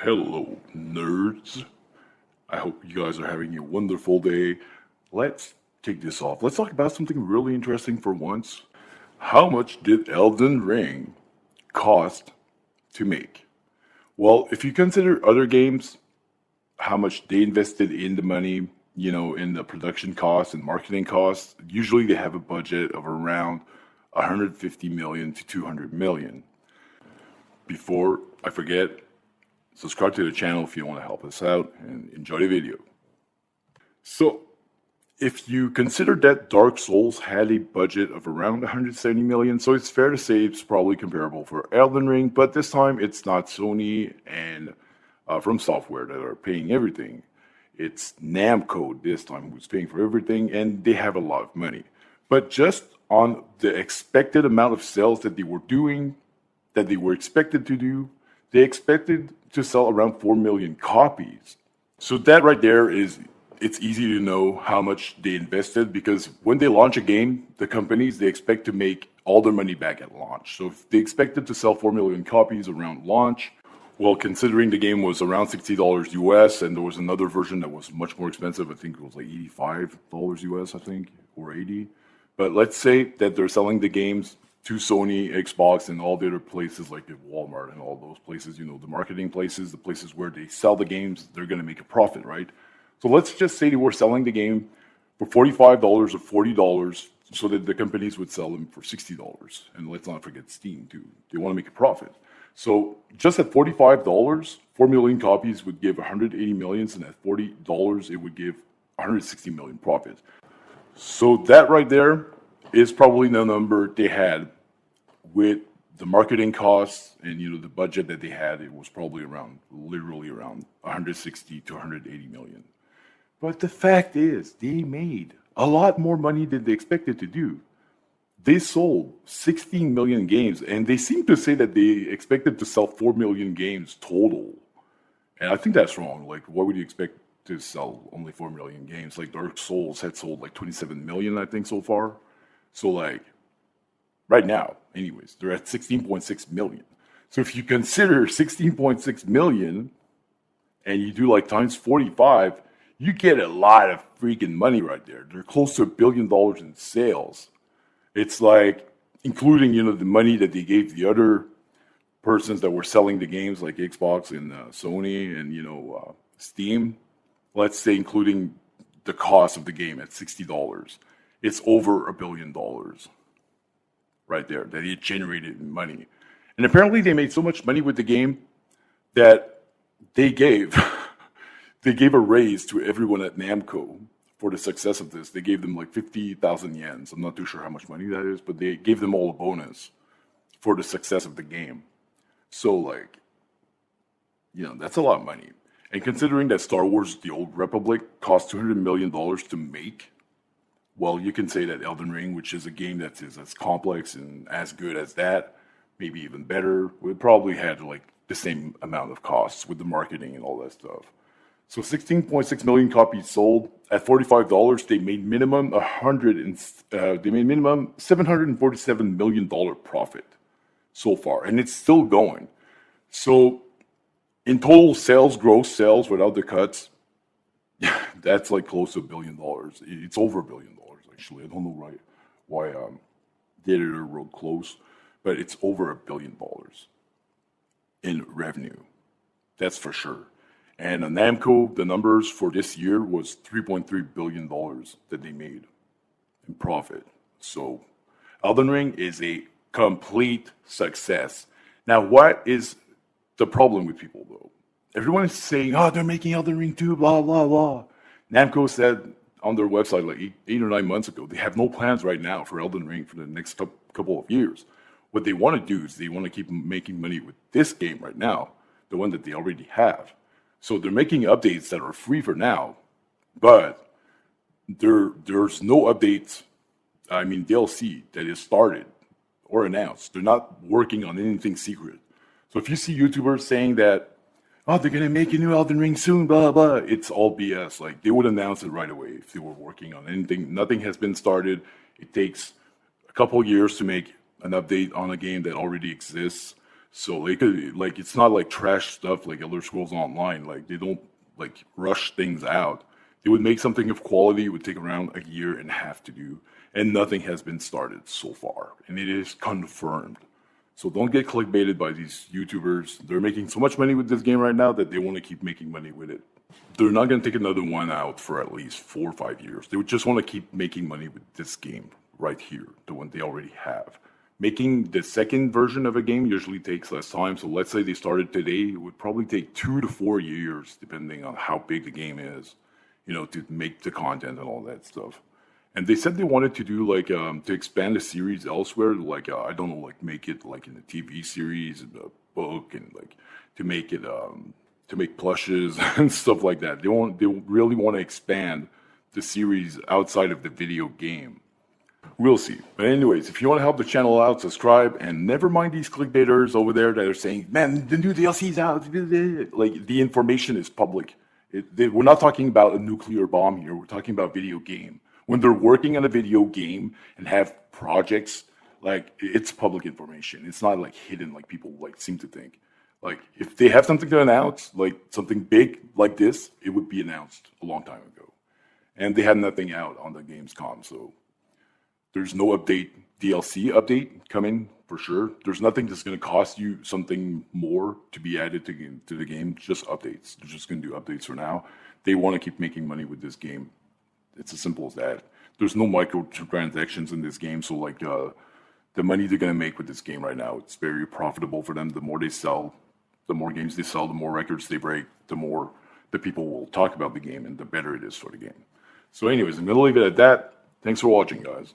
Hello, nerds. I hope you guys are having a wonderful day. Let's kick this off. Let's talk about something really interesting for once. How much did Elden Ring cost to make? Well, if you consider other games, how much they invested in the money, in the production costs and marketing costs, usually they have a budget of around 150 million to 200 million. Before I forget, subscribe to the channel if you want to help us out and enjoy the video. So, if you consider that Dark Souls had a budget of around 170 million, so it's fair to say it's probably comparable for Elden Ring, but this time it's not Sony and From Software that are paying everything. It's Namco this time who's paying for everything, and they have a lot of money. But just on the expected amount of sales that they were doing, that they were expected to do, they expected to sell around 4 million copies. So that right there it's easy to know how much they invested, because when they launch a game, the companies, they expect to make all their money back at launch. So if they expected to sell 4 million copies around launch, well, considering the game was around $60 US and there was another version that was much more expensive, I think it was like $85 US, I think, or 80. But let's say that they're selling the games to Sony, Xbox, and all the other places like Walmart and all those places, the marketing places, the places where they sell the games, they're going to make a profit, right? So let's just say they were selling the game for $45 or $40 so that the companies would sell them for $60. And let's not forget Steam too. They want to make a profit. So just at $45, 4 million copies would give 180 million, and at $40, it would give 160 million profit. So that right there is probably the number they had with the marketing costs and the budget that they had. It was probably literally around 160 to 180 million. But the fact is, they made a lot more money than they expected to do. They sold 16 million games, and they seem to say that they expected to sell 4 million games total. And I think that's wrong. Like, why would you expect to sell only 4 million games? Like, Dark Souls had sold like 27 million, I think, so far. So, like, right now, anyways, they're at 16.6 million. So if you consider 16.6 million and you do like times 45, you get a lot of freaking money right there. They're close to $1 billion in sales. It's like, including, the money that they gave the other persons that were selling the games like Xbox and Sony and, Steam. Let's say including the cost of the game at $60. It's over $1 billion right there that it generated in money. And apparently they made so much money with the game that they gave they gave a raise to everyone at Namco for the success of this. They gave them like 50,000 yens. I'm not too sure how much money that is, but they gave them all a bonus for the success of the game. So like, that's a lot of money. And considering that Star Wars The Old Republic cost $200 million to make, well, you can say that Elden Ring, which is a game that is as complex and as good as that, maybe even better, would probably had like the same amount of costs with the marketing and all that stuff. So 16.6 million copies sold at $45. They made minimum $747 million profit so far, and it's still going. So in total sales, gross sales without the cuts, that's like close to $1 billion. It's over $1 billion. Actually, I don't know why the editor wrote close, but it's over $1 billion in revenue. That's for sure. And on Namco, the numbers for this year was $3.3 billion that they made in profit. So Elden Ring is a complete success. Now, what is the problem with people, though? Everyone is saying, oh, they're making Elden Ring 2, blah, blah, blah. Namco said on their website like 8 or 9 months ago, they have no plans right now for Elden Ring for the next couple of years. What they want to do is they want to keep making money with this game right now, the one that they already have. So they're making updates that are free for now, but there's no updates, DLC that is started or announced. They're not working on anything secret. So if you see YouTubers saying that, oh, they're going to make a new Elden Ring soon, blah, blah, it's all BS. Like, they would announce it right away if they were working on anything. Nothing has been started. It takes a couple years to make an update on a game that already exists. So they could like it's not like trash stuff like Elder Scrolls Online. Like they don't like rush things out. They would make something of quality. It would take around a year and a half to do, and nothing has been started so far, and it is confirmed. So don't get clickbaited by these YouTubers. They're making so much money with this game right now that they want to keep making money with it. They're not going to take another one out for at least 4 or 5 years. They would just want to keep making money with this game right here, the one they already have. Making the second version of a game usually takes less time. So let's say they started today, it would probably take 2 to 4 years, depending on how big the game is, to make the content and all that stuff. And they said they wanted to do like to expand the series elsewhere, like I don't know, like make it like in a TV series, a book, and like to make it to make plushes and stuff like that. They really want to expand the series outside of the video game. We'll see. But anyways, if you want to help the channel out, subscribe, and never mind these clickbaiters over there that are saying, "Man, the new DLC's out." Like the information is public. We're not talking about a nuclear bomb here. We're talking about video game. When they're working on a video game and have projects, like it's public information. It's not like hidden like people like seem to think. Like if they have something to announce, like something big like this, it would be announced a long time ago. And they had nothing out on the Gamescom, so there's no update, DLC update coming for sure. There's nothing that's going to cost you something more to be added to the game, just updates. They're just going to do updates for now. They want to keep making money with this game. It's as simple as that. There's no microtransactions in this game, so like the money they're gonna make with this game right now, it's very profitable for them. The more they sell, the more games they sell, the more records they break, the more the people will talk about the game, and the better it is for the game. So anyways, I'm gonna leave it at that. Thanks for watching, guys.